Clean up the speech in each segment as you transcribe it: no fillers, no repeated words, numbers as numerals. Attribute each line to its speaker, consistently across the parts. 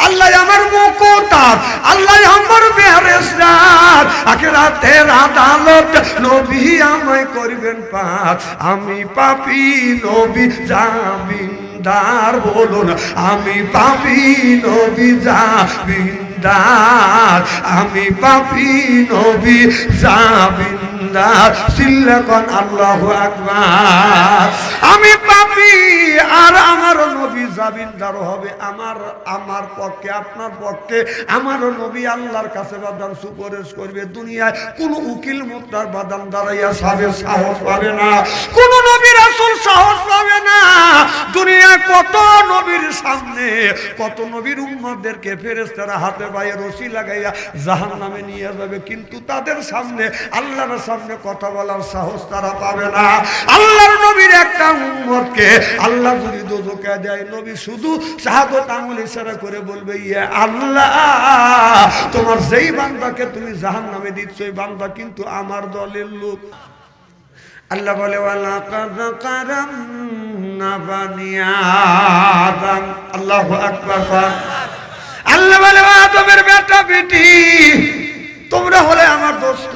Speaker 1: আল্লাহ আমার মুকুতার, আল্লাহ আমার বেহেশতার, আখিরাতের আদালত নবী আমায় করবেন পার। আমি পাপী নবী জামিনদার, বলুন আমি পাপী নবী জামিনদার, আমি পাপী নবী জামিনদার। সিল্লাকন আল্লাহু আকবার। আমি পাপী আর আমার নবী জামিনদার হবে আমার পক্ষে, আপনার পক্ষে। আমার নবী আল্লাহর কাছে বাদান সুপারিশ করবে। দুনিয়ায় কোন উকিল মুক্তার বাদান দাঁড়াইয়া সাহস পাবে না, কোন নবী রাসূল সাহস পাবে না। দুনিয়ায় কত নবীর সামনে, কত নবীর উম্মতদেরকে ফেরেশতারা হাতে পায়ে রশি লাগাইয়া জাহান্নামে নিয়ে যাবে, কিন্তু তাদের সামনে, আল্লাহর সামনে কথা বলার সাহস তারা পাবে না। আল্লাহর নবীর একটা উম্মতকে আল্লাহ যদি দোজখে দেয়, নবী শুধু শাহাদাত আঙ্গুল ইশারা করে বলবে, ইয়া আল্লাহ, তোমার যেই বান্দাকে তুমি জাহান্নামে দিচ্ছ এই বান্দা কিন্তু আমার দলের লোক। আল্লাহ বলে, ওয়ালাকাদ কারামনা বানি আদম। আল্লাহু আকবার। আল্লাহ বলে, আদমের বেটা বেটি তোমরা হলে আমার দোস্ত।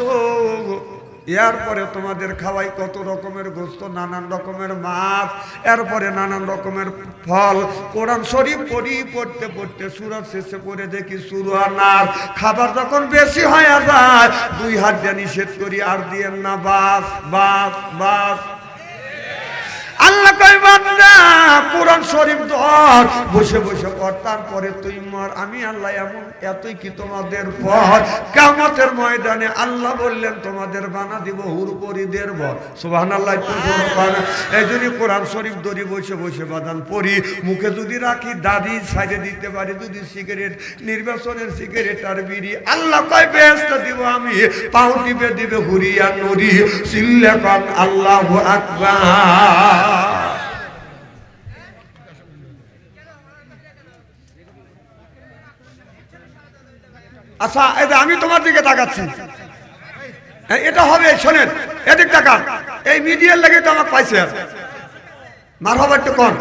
Speaker 1: এরপরে তোমাদের খাওয়াই কত রকমের গোস্ত, নানান রকমের মাছ, এরপরে নানান রকমের ফল। কোরআন শরীফ পড়তে পড়তে সূরা শেষে পড়ে দেখি সূরা নাস। খাবার যখন বেশি হয়ে যায় 2 হাত দিয়ে নিষেধ করি, আর দিয়েন না, বাস বাস বাস। আল্লাহ কই, বান্দা কোরআন শরীফ ধর, বসে বসে পড়, তারপরে তুই মর। আমি আল্লাহ এমন এতই কি তোমাদের পর কিয়ামতের ময়দানে আল্লাহ বললেন তোমাদের বানা দিব হুরপরিদের বর। সুবহানাল্লাহ। এই জন্য কোরআন শরীফ ধরি বসে বসে বাদান পড়ি, মুখে যদি রাখি দাড়ি ছাইড়ে দিতে পারি, যদি সিগারেট, নির্বাচনের সিগারেট আর বিড়ি, আল্লাহ কয় বেহেশত দিব আমি, পাও দিবে হুরিয়া নুরি। সিল্লাকান আল্লাহু আকবার। আচ্ছা, এটা আমি তোমার দিকে তাকাচ্ছি, এটা হবে, শোনেন এদিক তাকান। এই মিডিয়ার লাগে তো আমাকে পাইছে, মারহাবা একটু কোন।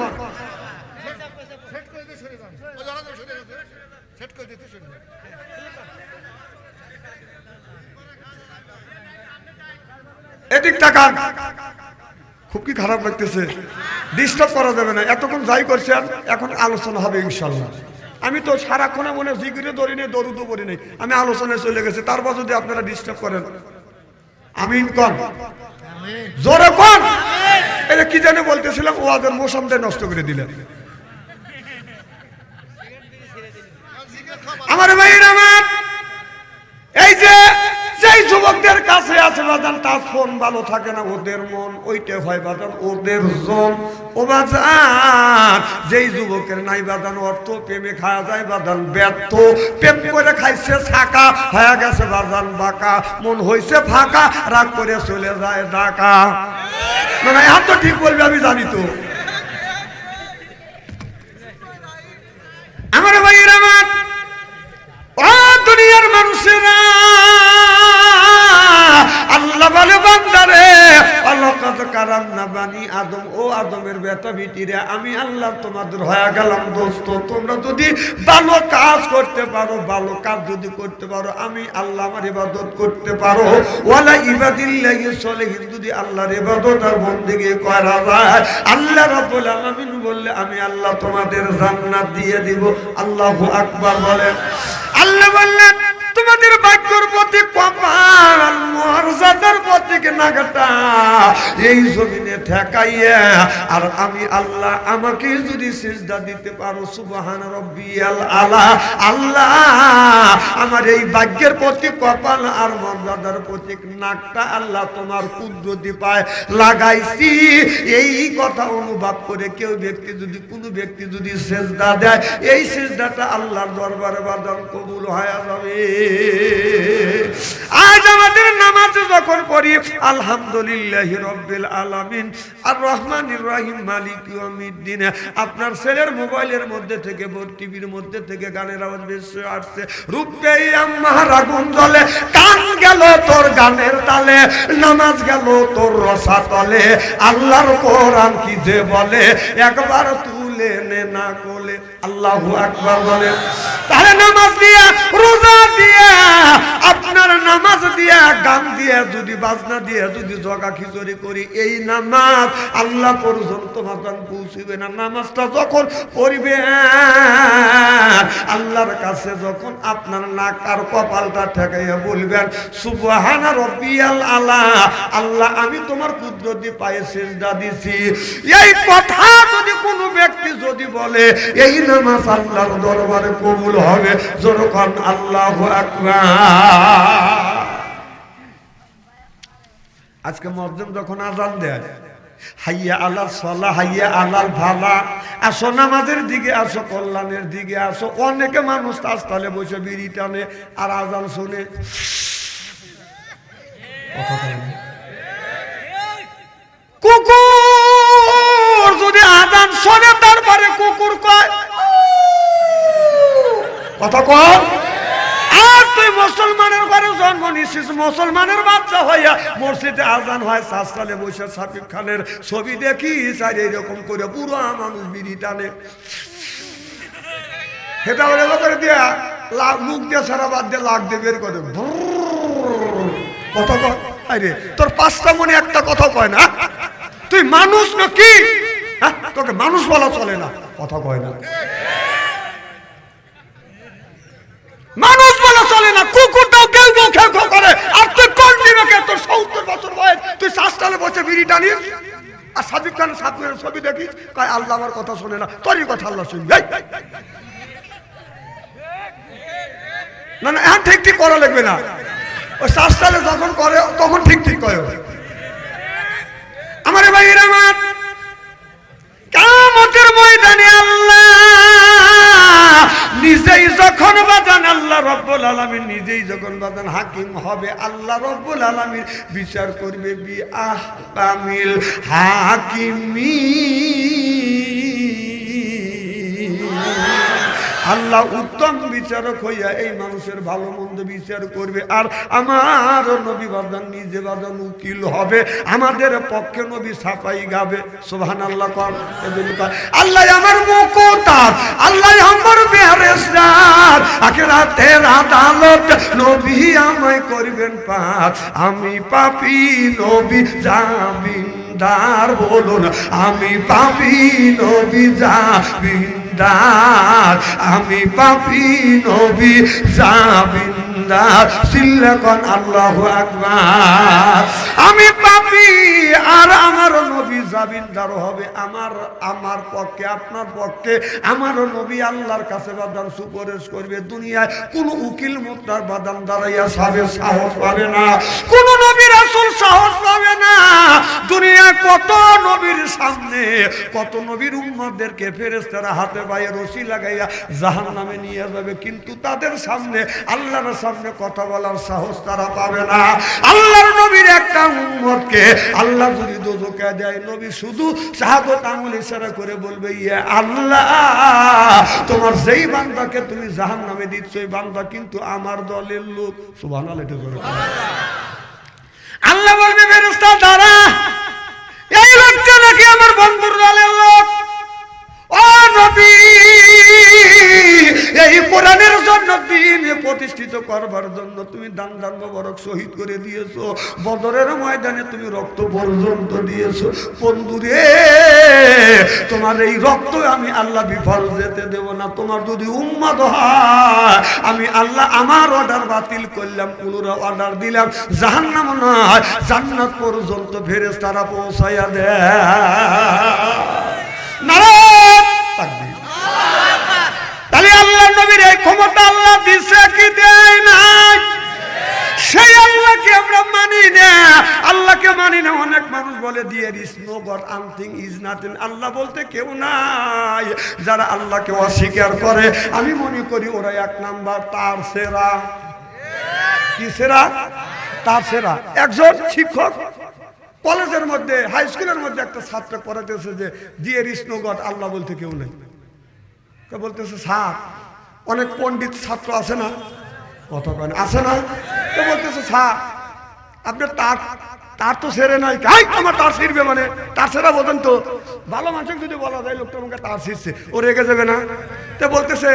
Speaker 1: এদিক তাকান। খুব কি খারাপ লাগতেছে, ডিস্টার্ব করা যাবে না। এতক্ষণ যাই করছেন, এখন আলোচনা হবে ইনশাল্লাহ। আমি তো সারাক্ষণে মনে জিকিরে ধরি নেই, দরুদও পড়ি নেই, আমি আলোচনায় চলে গেছি। তারপর যদি আপনারা ডিস্টার্ব করেন, আমিন কোন, জোরে কোন। এটা কি জানে বলতেছিলাম, ওয়াদের মৌসুমটা নষ্ট করে দিলেন। আমার ভাইয়ের আমার, এই যে যেই যুবকদের কাছে আছে বাজান, তার ফোন ভালো থাকে না, ওদের মন ওইটা হয় বাজান, ওদের জন। ও বাজান, যেই যুবকের নাই বাজান অর্থ, প্রেমে খাওয়া যায় বাজান ব্যর্থ, প্রেম করে খাইছে ছাকা, হয়ে গেছে বাজান বাঁকা, মন হইছে ফাঁকা, রাগ করে চলে যায় ঢাকা। মানে এত ঠিক বলবে আমি জানি তো। আমার ভাইয়ের আমার, ও দুনিয়ার মানুষেরা, আল্লাহ বলে বান্দারে, ওয়ালাকাদ কারামনা বানি আদম, ও আদমের বেটা বিটিরে, আমি আল্লাহ তোমাদের হয়ে গেলাম দোস্ত। তোমরা যদি ভালো কাজ করতে পারো, ভালো কাজ যদি করতে পারো, আমি আল্লাহ আমার ইবাদত করতে পারো, ওয়ালা ইবাদিল্লাহি সলিহিন, যদি আল্লাহর ইবাদত আর বন্দেগি করা যায়, আল্লাহ রাব্বুল আলামিন বললে আমি আল্লাহ তোমাদের জান্নাত দিয়ে দিব। আল্লাহু আকবার বলেন। আল্লাহ বললেন তোমাদের ভাগ্যের প্রতি কপাল, মর্যাদার প্রতি নাগাটা এই জমিনে ঠেকাইয়া, আর আমি আল্লাহ আমাকে যদি সিজদা দিতে পারো, সুবহান রাব্বিয়াল আলা, আল্লাহ আমার এই ভাগ্যের প্রতি কপাল আর মর্যাদার প্রতি নাকটা আল্লাহ তোমার কুদরতি পায় লাগাইছি। এই কথা অনুভব করে কোনো ব্যক্তি যদি সিজদা দেয়, এই সিজদাটা আল্লাহর দরবারে বাদান কবুল হয়ে যাবে। আজ আমাদের নামাজে যখন পড়ি আলহামদুলিল্লাহি রাব্বিল আলামিন আর রহমানির রহিম মালিক ইয়াউমিদ্দিন, আপনার ছেলের মোবাইলের মধ্যে থেকে, টিভির মধ্যে থেকে গানের আওয়াজ বেশি আসছে, রূপে আমার আগুন জ্বলে, কান গেল তোর গানের তালে, নামাজ গেল তোর রসাতলে, আল্লাহর কোরআন কি যে বলে, একবার তুলে কোলে নে না কোলে। আল্লাহু আকবার বলেন। তাহলে নামাজ দিয়া, রোজা দিয়া, আপনার নামাজ দিয়া, গান দিয়া, যদি বাজনা দিয়া, যদি জগা খিচুড়ি করি, এই নামাজ আল্লাহ পর্যন্ত মাতান পৌঁছবে না। নামাজটা যখন পড়বে আল্লাহর কাছে, যখন আপনার নাক আর কপালটা ঠেকাইয়া বলবেন সুবহানা রব্বিয়াল আলা, আল্লাহ আমি তোমার কুদরতি পায়ে সিজদা দিছি, এই কথা যদি কোনো ব্যক্তি যদি বলে, এই নামাজ আল্লাহর দরবারে কবুল হবে। যখন আল্লাহু আকবার। আজকে মুয়াজ্জিন যখন আযান দেয়, হাইয়া আলা সালাহ, হাইয়া আলাল ফালাহ, আসো নামাজের দিকে, আসো কল্যাণের দিকে আসো। অনেকে মানুষ তালে বসে বিড়ি টানে আর আযান শুনে কুকুর যদি আযান শোনে তারপরে কুকুর কয়, কথা কয়। আর তুই মুসলমানের ঘরে জন্ম নিছিস, মুসলমানের বাচ্চা হইয়া মসজিদে আযান হয়, সাজতালে বসে শাকিব খানের ছবি দেখিস আর এইরকম করে পুরো মানুষ বিড়ি টানে। সেটা হলে করে দিয়া মুখ দিয়ে সারা বাদ দিয়ে লাগ দিয়ে বের করে কথা কয়। আরে তোর পাঁচটা মনে একটা কথা কয় না, তুই মানুষ নাকি? তোকে মানুষ বলা চলে না, কথা কয় না। মানুষ বলা চলে না, কুকুরটাও কেউ কেউ খেউ করে। আর তুই কোন দিকে তোর 70 বছর বয়স, তুই শাস্তালে বসে বিড়ি টানিস আর সাদিক খান সাথের ছবি দেখিস, কয় আল্লাহ আমার কথা শোনে না। তোরই কথা আল্লাহ শুনবে না? না, এখন ঠিক ঠিক করা লাগবে না। ওই শাস্তালে যখন করে তখন ঠিক ঠিক কয়। আমার ভাইয়েরা আমার, কিয়ামতের ময়দানে আল্লাহ নিজেই যখন বাজান, আল্লাহ রব্বুল আলামিন নিজেই যখন বাজান হাকিম হবে, আল্লাহ রব্বুল আলামিন বিচার করবে বি আহকামিল হাকিমিন। আল্লাহ উত্তম বিচারক হইয়া এই মানুষের ভালো মন্দ বিচার করবে। আর আমার নবী বাজান নিজে বাজান উকিল হবে, আমাদের পক্ষে নবী সাফাই গাবে। সুবহানাল্লাহ কর। আল্লাহ আমার মুকুতার, আল্লাহ আমার বেহেশতার, আখিরাতের আদালত নবী আমায় করবেন পার। আমি পাপী নবী জামিনদার, বলুন আমি পাপী নবী জামিনদার, আমি পাপী নবী জামিনদার। সিল্লাকন আল্লাহু আকবার। আমি পাপী আর আমার নবী জামিনদার হবে আমার পক্ষে, আপনার পক্ষে। আমার নবী আল্লাহর কাছে বাদান সুপারিশ করবে। দুনিয়ায় কোন উকিল মুক্তার বাদান দাঁড়াইয়া সাহস পাবে না, কোন নবী রাসূল সাহস পাবে না। দুনিয়ায় কত নবীর সামনে, কত নবীর উম্মতদেরকে ফেরেশতারা হাতে পায়ে রশি লাগাইয়া জাহান্নামে নিয়ে যাবে, কিন্তু তাদের সামনে, আল্লাহর সামনে কথা বলার সাহস তারা পাবে না। আল্লাহর নবীর একটা উম্মতকে আল্লাহ যদি দোজখে দেয়, নবী শুধু শাহাদাত আঙ্গুল ইশারা করে বলবে, ইয়া আল্লাহ, তোমার যেই বান্দাকে তুমি জাহান্নামে দিচ্ছ এই বান্দা কিন্তু আমার দলের লোক। সুবহানাল্লাহ। আল্লাহ বলবে, ফেরেশতা দ্বারা এই লোকটা নাকি আমার বন্ধুর দলের লোক। ও নবী, এই কোরআনের জন্য, দ্বীন প্রতিষ্ঠিত করবার জন্য তুমি দান মোবারক শহীদ করে দিয়েছো, বদরের ময়দানে তুমি রক্ত পর্যন্ত দিয়েছো। বন্ধুরে, তোমার এই রক্ত আমি আল্লাহ বিফল যেতে দেব না। তোমার যদি উম্মত হয়, আমি আল্লাহ আমার অর্ডার বাতিল করলাম, পুনরায় অর্ডার দিলাম, জাহান্নাম নয় জান্নাত পর্যন্ত ফেরেশতারা পৌঁছাইয়া দেয়। তাহলে আল্লাহ নবীর এই ক্ষমতা আল্লাহ দিছে কি দেয় নাই? সেই আল্লাহকে আমরা মানি না, আল্লাহকে মানি না। অনেক মানুষ বলে there is no god, anything is nothing, Allah বলতে কেউ নাই। যারা আল্লাহকে অস্বীকার করে, আমি মনে করি ওরা এক নাম্বার তার সেরা। কি সেরা? তার সেরা। একজন শিক্ষক কলেজের মধ্যে, হাই স্কুলের মধ্যে একটা ছাত্র পড়াতেছে যে দেয়ার ইজ নো গড, আল্লাহ বলতে কেউ নেই। বলতেছে স্যার, অনেক পণ্ডিত ছাত্র আছে না, কথা কেন আছে না? তো বলতেছে স্যার, আপনি তার তো ছেড়ে নাই, কাই আমার তার ছিড়বে মানে তার ছেড়া বোঝেন তো, ভালো মানুষকে যদি বলা যায় লোকটা আমাকে তার ছিড়ছে, ও রেগে যাবে না? তো বলতেছে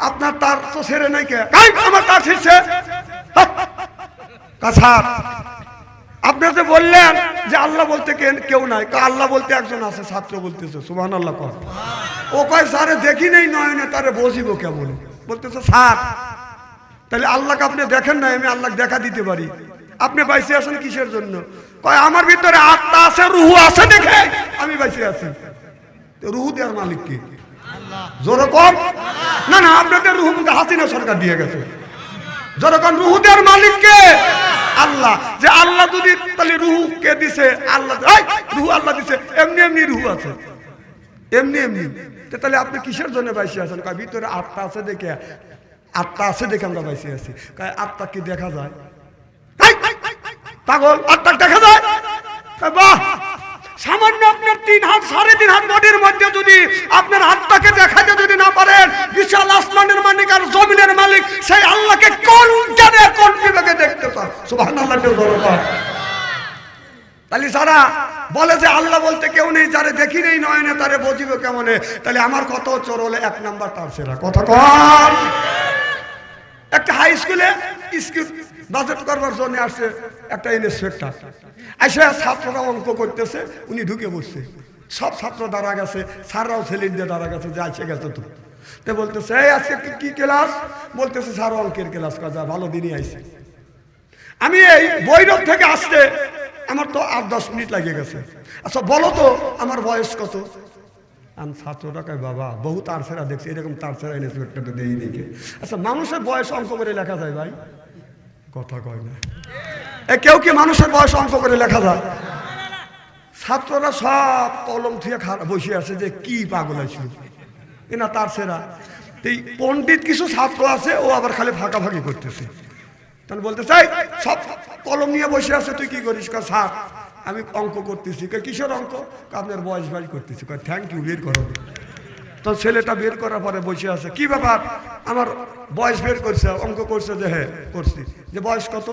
Speaker 1: আপনার তার তো ছেড়ে নাই, কে কাই আমার তার ছিড়ছে? স্যার আপনি যে বললেন যে আল্লাহ বলতে কেউ নাই, আল্লাহ বলতে একজন আছে, ছাত্র বলতেছে সুবহানাল্লাহ কর। ও কয় স্যারে দেখি নেই নয়নে তারে বসিব কেমন? বলতেছে স্যার তাহলে আল্লাহকে আপনি দেখেন না, আমি আল্লাহকে দেখা দিতে পারি। আপনি বাইসে আছেন কিসের জন্য? কয় আমার ভিতরে আত্মা আছে, রুহু আছে দেখে আমি বাইসে আছি। রুহু দেওয়ার মালিক কি? জোরে কম না না, আপনাদের রুহু মধ্যে হাসিনা সরকার দিয়ে গেছে। যখন রুহু দেওয়ার মালিক কে? আল্লাহ। যে আল্লাহ যদি তাহলে রুহু কে দিছে? আল্লাহ। রুহু আল্লাহ দিছে, এমনি এমনি রুহু আছে, এমনি এমনি। তাহলে আপনি কিসের জন্য বাইসে আছেন? কয় ভিতরে আত্মা আছে দেখে, আত্মা আছে দেখে আমরা বাইসে আছি। কয় আত্মা কি দেখা যায়? পাগল, আত্মা দেখা যায়? বাহ, সামান্য আপনার 3 হাত 3.5 হাত বডির মধ্যে যদি আপনার আত্মাকে দেখাতে যদি না পারেন, বিশাল আসমানের মালিক আর জমিনের মালিক সেই আল্লাহকে কোন জানে কোন বিবেকে দেখতে পান? সুবহানাল্লাহ। তাহলে যারা বলে যে আল্লাহ বলতে কেউ নেই, যারে দেখি নেই নয়নে তারে বুঝিব কেমনে, তাহলে আমার কত চোর হলে 1 নাম্বার তার সেরা কথা কন। একটা হাই স্কুলে স্কুল বাজেট করবার জন্য আসছে একটা ইন্সপেক্টর, এসে ছাত্ররা অঙ্ক করতেছে, উনি ঢুকে বসছে, সব ছাত্র দাঁড়া গেছে, স্যাররাও ছেলে দিয়ে দাঁড়া গেছে যে আসে গেছে তো। তো বলতেছে এই আজকে কি ক্লাস? বলতেছে স্যার অঙ্কের ক্লাস। কাজা ভালো দিনই আইছে। আমি এই বৈরব থেকে আসতে আমার তো 8-10 মিনিট লাগিয়ে গেছে। আচ্ছা বলো তো আমার বয়স কত? আমি ছাত্রটা কয় বাবা বহু তার ছেড়া দেখছি, এরকম তার ছেড়া ইন্সপেক্টর দেই দেখে। আচ্ছা মানুষের বয়স অঙ্ক করে লেখা যায় ভাই? কথা কয় না। কেউ কি মানুষের বয়স অঙ্ক করে লেখা যায়? ছাত্ররা সব কলম থেকে বসে আছে যে কি পাগল আছে এনা তার ছেড়া। এই পণ্ডিত কিছু ছাত্র আছে, ও আবার খালি ফাঁকাফাঁকি করতেছে। তাহলে বলতে চাই সব কলম নিয়ে বসে আছে, তুই কি করিস? স্যার আমি অঙ্ক করতেছি। কিসের অঙ্ক? আপনার বয়স বাড়ি করতেছি। থ্যাংক ইউ, বের করো। তো ছেলেটা বের করার পরে বসে আছে, কি ব্যাপার? আমার বয়স বের করছে, অঙ্ক করছে যে হ্যাঁ করছি। যে বয়স কত?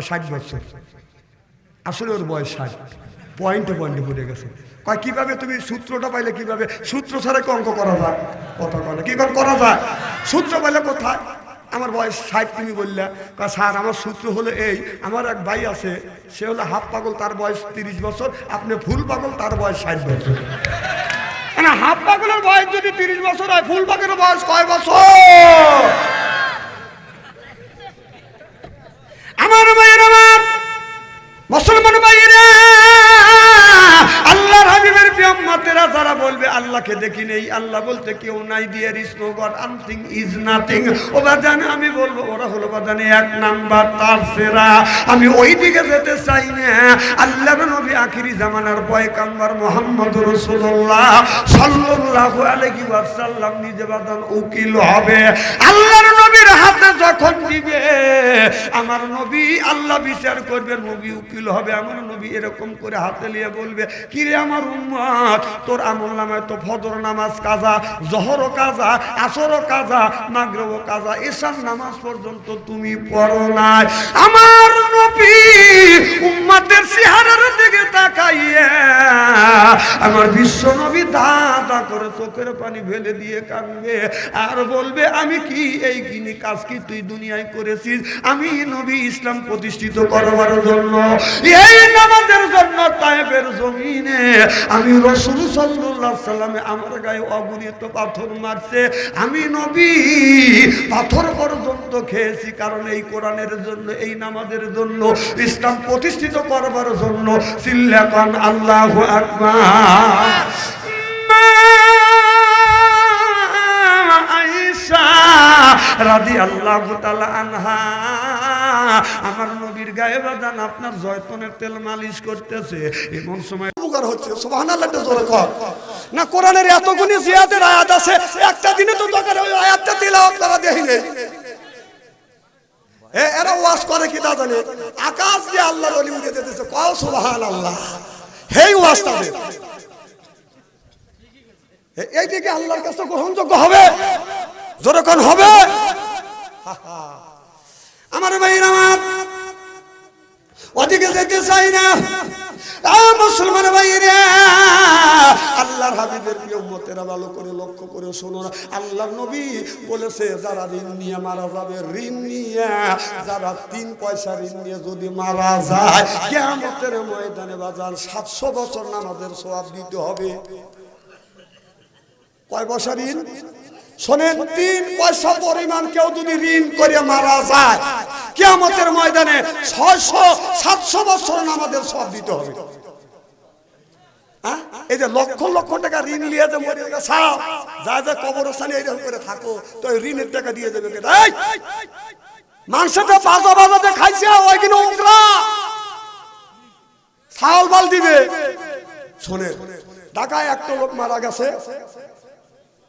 Speaker 1: 60 বছর। আসলে ওর বয়স 60। পয়েন্টে পয়েন্টে পড়ে গেছে। কয় কিভাবে? তুমি সূত্রটা পাইলে কিভাবে? সূত্র ছাড়া কি অঙ্ক করা যায়? কথা বলে কি করা যায়? সূত্র পাইলে কোথায়? আমার বয়স 60 তুমি বললে। স্যার আমার সূত্র হলো এই, আমার এক ভাই আছে, সে হলো হাফ পাগল, তার বয়স 30 বছর, আপনি ফুল পাগল, তার বয়স 60 বছর। না হাফ পাগলের বয়স যদি 30 বছর হয়, ফুল পাগলের বয়স কয় বছর? আমার ভাইয়ের, আমার মুসলমান ভাইয়েরা, আল্লাহর হাবিবের প্রিয়ম্মতেরা যারা বলবে আল্লাহকে দেখি নেই, আল্লাহ বলতে কেউ নাই, there is no god, something is nothing, ও বাজানে আমি বলবো ওরা হলো বাজানে 1 নাম্বার তার সেরা। আমি ওই দিকে যেতে চাই না। আল্লাহর নবী আখিরি জামানার পয়গম্বর মুহাম্মদ রাসূলুল্লাহ সাল্লাল্লাহু আলাইহি ওয়াসাল্লাম নিজে বাজান উকিল হবে। আল্লাহর নবীর হাতে যখন দিবে আমার নবী, আল্লাহ বিচার করবে, নবী উকিল হবে। আমার নবী এরকম করে হাতে নিয়ে বলবে, কিরে আমার উম্মত, তোর আমলনামায় তো ফজর নামাজ কাজা, জোহরও কাজা, আসরও কাজা, মাগরিবও কাজা, এশার নামাজ পর্যন্ত তুমি পড়ো নাই। আমার নবী উম্মতের চেহারার দিকে তাকাইয়া আমার বিশ্ব নবী দাদা করে চোখের পানি ফেলে দিয়ে কাঁদবে আর বলবে, আমি কি এই কিনি কাজ কি তুই দুনিয়ায় করেছিস? আমি নবী ইসলাম প্রতিষ্ঠিত করবার জন্য, এই নামাজের জন্য তায়েফের জমিনে আমি রাসূল সাল্লাল্লাহু আলাইহি সাল্লামে আমার গায়ে অগণিত পাথর মারছে। আমি নবী পাথর পর্যন্ত খেয়েছি, কারণ এই কোরআনের জন্য, এই নামাজের জন্য, ইসলাম প্রতিষ্ঠিত করবার জন্য। চিল্লাকান আল্লাহু আকবার। আয়েশা রাদিয়াল্লাহু তাআলা আনহা আমার নবীর গায়ে বাজান আপনার জয়তুনের তেল মালিশ করতেছে, এমন সময় উপকার হচ্ছে। সুবহানাল্লাহ জোরে কর না। কোরআনের এতগুলি জিয়াদের আয়াত আছে, একটা দিনে তো দরকার ওই আয়াতটা তিলাওয়াত করা দেই নেই। এরা ওয়াজ করে কি তা জানে? আকাশ দিয়ে আল্লাহর ওলি উঠে যেতেছে, কও সুবহানাল্লাহ। হেই ওয়াজটা দে, এই দিকে আল্লাহর কাছে গ্রহণযোগ্য হবে, যখন হবে। আমার ভাইরা, আমার ওদিকে যেতে চাই না। মুসলমান ভাইরা, আল্লাহর হাবিবের প্রিয় উম্মতেরা ভালো করে লক্ষ্য করে শোনো না। আল্লাহর নবী বলেছে যারা ঋণ নিয়ে মারা যাবে, ঋণ নিয়ে যারা 3 পয়সা ঋণ নিয়ে যদি মারা যায়, কিয়ামতের ময়দানে বাজার 700 বছর নামাজের সওয়াব দিতে হবে। কয় পয়সা ঋণ? শোনেন, 3 পয়সা পরিমাণ কেউ যদি ঋণ করে মারা যায়, কিয়ামতের ময়দানে 600-700 বছর নামাজের সওয়াব দিতে হবে। এই যে লক্ষ লক্ষ টাকা ঋণ নিয়ে যে মরে গেছে, যা যা কবরস্থানে এইরকম করে থাকো, তো ঋণের টাকা দিয়ে দেবে কে? মানুষের বাজা বাজাতে খাইছে, ওই কিনা উকরা চাউল বাল দিবে। শোনেন, ঢাকায় একটা লোক মারা গেছে,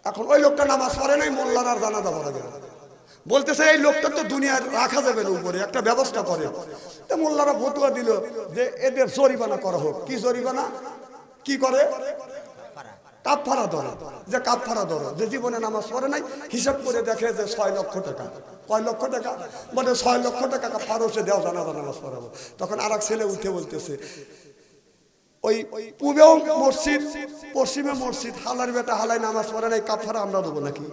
Speaker 1: এখন ওই লোকটা নামাজ পড়ে নাই, মোল্লার আর জানাজা পড়া গেল। বলতেছে এই লোকটা তো দুনিয়ার রাখা যাবে না, উপরে একটা ব্যবস্থা করে। তো মোল্লারা ফতুয়া দিল যে এদের জরিমানা করা হোক। কি জরিমানা? কি করে? কাফারা ধরো, যে কাফারা ধরো, যে জীবনে নামাজ পড়ে নাই, হিসাব করে দেখে যে 6 লক্ষ টাকা। কয় লক্ষ টাকা? মানে 6 লক্ষ টাকা কাফারা হচ্ছে, দেও জানাজা নামাজ পড়াবো। তখন আর এক ছেলে উঠে বলতেছে ওই পূবেও মসজিদ, পশ্চিমে মসজিদ, হালার বেটা হালাই নামাজ পড়ে নাই, কাফারা আমরা দেবো নাকি?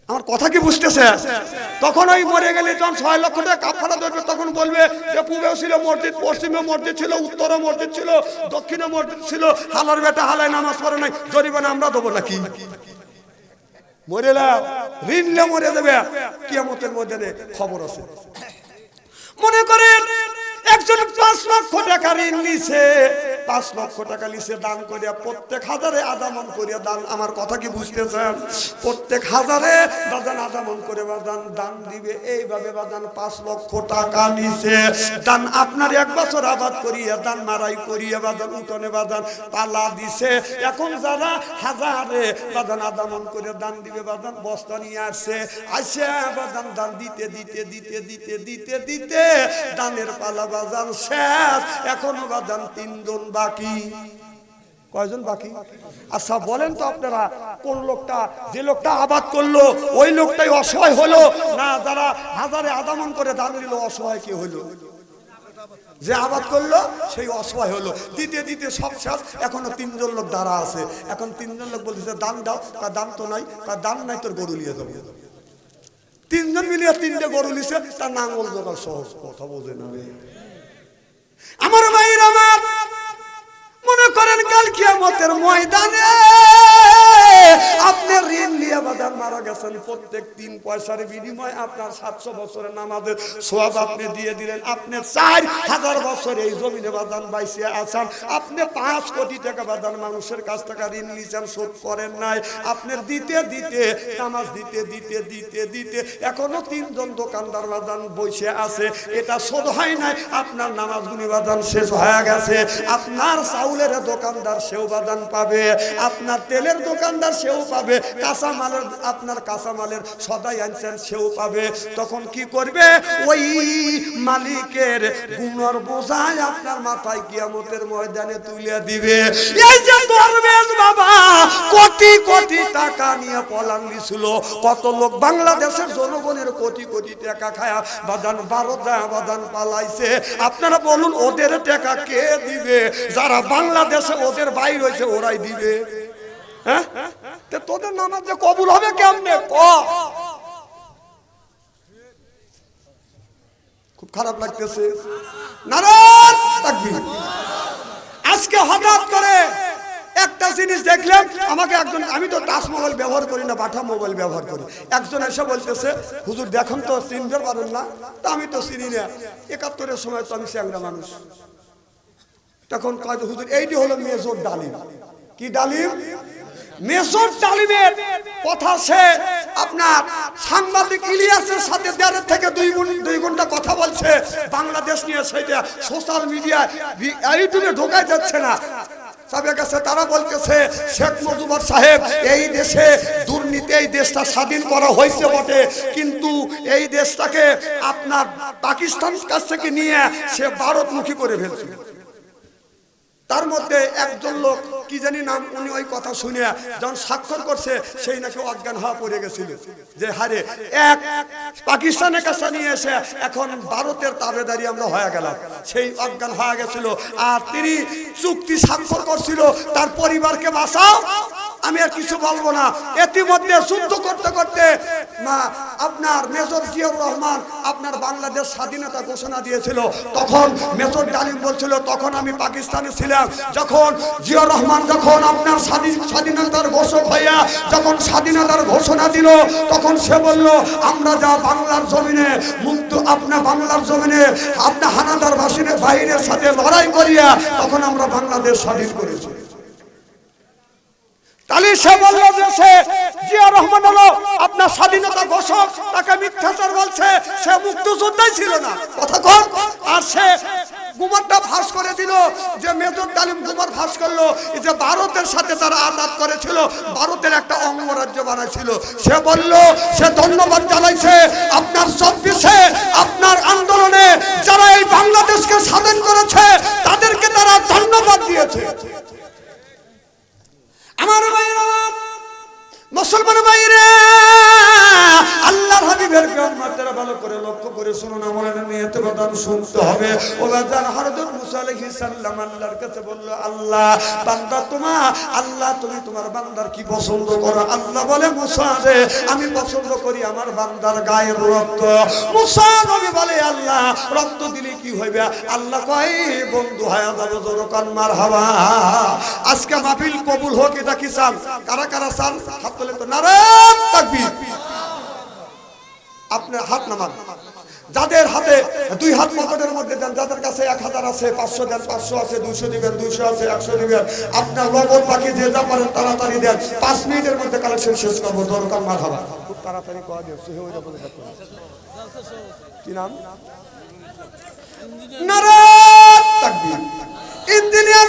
Speaker 1: আমার কথা কি বুঝতেছে? তখন ওই মরে গেলে যখন 6 লক্ষ টাকা কাফারা ধরবে, তখন বলবে যে পূবেও ছিল মসজিদ, পশ্চিমে মসজিদ ছিল, উত্তরে মসজিদ ছিল, দক্ষিণে মসজিদ ছিল, হালার বেটা হালাই নামাজ পড়ে নাই, জরিমানা আমরা দেবো নাকি? মরে না, ঋণ নিয়ে মরে যাবে, কিয়ামতের ময়দানে খবর আছে। মনে করেন একজন 5 লক্ষ টাকা ঋণ নিছে, 5 লক্ষ টাকা নিছে দান করিয়া, প্রত্যেক হাজারে আধা মণ করিয়া দান। আমার কথা কি বুঝতেছেন? প্রত্যেক হাজারে বাদান আধা মণ করে বাদান দান দিবে। এইভাবে বাদান 5 লক্ষ টাকা নিছে দান। আপনার 1 বছর আবাদ করিয়া দান, মারাই করিয়া বাদান, উঠোনে বাদান পালা দিছে। এখন যারা হাজারে বাদান আধা মণ করে দান দিবে, বাদান বস্তা নিয়ে আসছে, আসে বাদান দান দিতে দিতে দিতে দিতে দিতে দিতে দানের পালা বাজার শেষ। এখনো বাজান 3 জন বাকি। কয়জন বাকি? আচ্ছা বলেন তো আপনারা, কোন লোকটা, যে লোকটা আবাদ করলো ওই লোকটাই অসহায় হলো না যারা হাজারে আধা মণ করে দান দিল অসহায় কে হলো? যে আবাদ করলো সেই অসহায় হলো। দিতে দিতে সব শেষ, এখনো 3 জন লোক দাঁড়া আছে। এখন 3 জন লোক বলতেছে দান দাও, দান তো নাই, দান নাই তোর গরু নিয়ে যাবো। 3 জন মিলিয়ে 3টে গরু নিছে, তার নাঙ্গল জোগাড় সহজ। কথা বোঝে না আমার ভাইরা। আমার মনে করেন কাল কিয়ামতের ময়দানে আপনি ঋণ নিয়ে বাজার মারা গেছেন, প্রত্যেক 3 পয়সার বিনিময়ে আপনার 700 বছরের নামাজের সওয়াব আপনি দিয়ে দিলেন। আপনি 4000 বছর এই জমিনে বাজান বাইসে আছেন, আপনি 5 কোটি টাকা বাজান মানুষের কাছ থেকে ঋণ নিয়েছেন, শোধ করেন নাই। আপনার দিতে দিতে নামাজ দিতে দিতে দিতে দিতে এখনো 3 জন দোকানদার বাজান বসে আছে, এটা শোধ হয় নাই। আপনার নামাজগুলি বাজান শেষ হয়ে গেছে। আপনার চাউলের দোকানদার সেও বাজান পাবে, আপনার তেলের দোকানদার সেও পাবে, কাঁচামালের আপনার কাঁচামালের সদাই আনছেন সেও পাবে। তখন কি করবে? ওই মালিকের গুণর বোঝায় আপনার মাথায় কিয়ামতের ময়দানে তুলে দিবে। এই যে দরবেশ বাবা কোটি কোটি টাকা নিয়ে পলান দিছিল, কত লোক বাংলাদেশের জনগণের কোটি কোটি টাকা খায়া বাদান 12টা বাদান পালাইছে। আপনারা বলুন ওদের টাকা কে দিবে? যারা বাংলাদেশে ওদের বাইর হয়েছে ওরাই দিবে। হ্যাঁ, তোদের নামাজ যে কবুল হবে কেমনে? খুব খারাপ লাগতেছে। নারায়ণ তাকবীর। আজকে হঠাৎ করে একটা জিনিস দেখলাম, আমাকে একজন, আমি তো টাচ মোবাইল ব্যবহার করি না, বাটা মোবাইল ব্যবহার করি, একজন এসে বলতেছে হুজুর দেখুন তো চিনতে পারেন না? তা আমি তো চিনি না, 71-এর সময় তো আমি চ্যাংড়া মানুষ। তখন কয় হুজুর এইটি হলো মেজর ডালিম। কি ডালিম? মেজর ডালিমের কথা সে আপনার সাংবাদিক ইলিয়াসের সাথে 1.5 থেকে 2 ঘন্টা কথা বলছে বাংলাদেশ নিয়ে। সেটা সোশ্যাল মিডিয়ায় ইউটিউবে ঢোকাই যাচ্ছে না। তারা বলতেছে শেখ মুজিবুর সাহেব এই দেশে দুর্নীতি, এই দেশটা স্বাধীন করা হয়েছে বটে, কিন্তু এই দেশটাকে আপনার পাকিস্তান কাছ থেকে নিয়ে সে ভারতমুখী করে ফেলছে। তার মধ্যে একজন লোক কি জানি নাম, উনি ওই কথা শুনে যখন স্বাক্ষর করছে সেই নাকি অজ্ঞান হওয়া পড়ে গেছিল, যে হারে এক পাকিস্তানের কাছে নিয়ে এসে এখন ভারতের তাবেদারি আমরা হয়ে গেলাম, সেই অজ্ঞান হয়ে গেছিল। আর তিনি চুক্তি স্বাক্ষর করছিল তার পরিবারকে বাঁচাও, আমি আর কিছু বলবো না। ইতিমধ্যে যুদ্ধ করতে করতে আপনার মেজর জিয়াউর রহমান আপনার বাংলাদেশ স্বাধীনতা ঘোষণা দিয়েছিল। তখন মেজর ডালিম বলছিল, তখন আমি পাকিস্তানে ছিলাম, যখন জিয়াউর রহমান যখন আপনার স্বাধীনতার ঘোষক হইয়া যখন স্বাধীনতার ঘোষণা দিল, তখন সে বলল আমরা যা বাংলার জমিনে মুক্ত, আপনার বাংলার জমিনে আপনার হানাদার বাহিনীর সাথে লড়াই করিয়া তখন আমরা বাংলাদেশ স্বাধীন করেছি। তাহলে সে বলল যে সে জিয়াউর রহমান হলো আপনার স্বাধীনতা ঘোষক, তাকে মিথ্যাচার বলছে, সে মুক্তিযোদ্ধাই ছিল না, কথা কম। আর সে গুমারটা ফাঁস করে দিল, যে মেজর ডালিম গুমার ফাঁস করলো যে ভারতের সাথে তারা আঘাত করেছিল, ভারতের একটা অঙ্গরাজ্য বানাইছিল। সে বলল, সে ধন্যবাদ জানাইছে আপনার 24-এ আপনার আন্দোলনে যারা এই বাংলাদেশকে স্বাধীন করেছে তাদেরকে তারা ধন্যবাদ দিয়েছে। আমার ভাইরা, মুসলমান ভাইরা, আল্লাহর হাবিবের মাত্রা ভালো করে লক্ষ্য করে শুনুন, আমাদের নিয়ত কথা শুনতে হবে। ও বাজান হযরত মুসা আলাইহিস সালাম আল্লাহর কাছে বলল, আল্লাহ বান্দা আল্লাহ তুমি তোমার বান্দার কি পছন্দ করো? আল্লাহ বলে, মুসা রে আমি পছন্দ করি আমার বান্দার গায়ের রক্ত। মুসা নবী বলে, আল্লাহ রক্ত দিলে কি হইবে? আল্লাহ কয়, বন্ধু হায়া যাবে জোরকান মারহাবা। আজকে মাহফিল কবুল হোক, এটা কি চান? কারা কারা চান? হাত তুলে তো নারায়ণ তাকবীর। আপনার হাত নামান, যাদের হাতে 2 হাত পকেটের মধ্যে দেন, যাদের কাছে 1000 আছে 500 দেন, 500 আছে 200 দিবেন, 200 আছে 100 দিবেন। আপনার লগন বাকি যে যা পারেন তাড়াতাড়ি দেন, 5 মিনিটের মধ্যে কালেকশন শেষ করবো। দরকার মারহাবা, খুব তাড়াতাড়ি কয়া দিও। কি নাম? নারায়ণ তাকবীর। ইঞ্জিনিয়ার